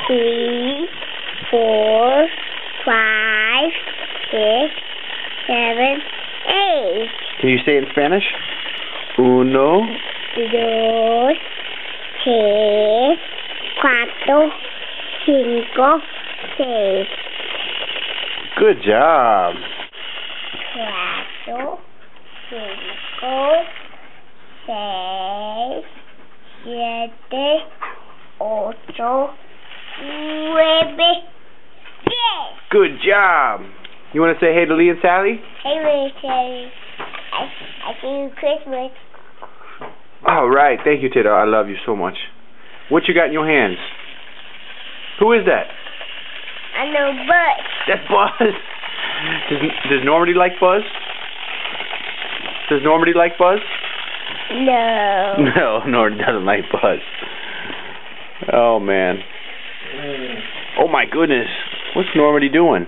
3, 4, 5, 6, 7, 8. Can you say it in Spanish? 1, 2, 3, 4, 5, 6. Good job. 4, 5, 6, 7, 8, 9, 10. Good job. You want to say hey to Lee and Sally? Hey, Richard. I see you Christmas. All right. Thank you, Tito. I love you so much. What you got in your hands? Who is that? I know Buzz. That's Buzz. Does Normandy like Buzz? Does Normandy like Buzz? No. No, Normandy doesn't like Buzz. Oh, man. Oh, my goodness. What's Normandy doing?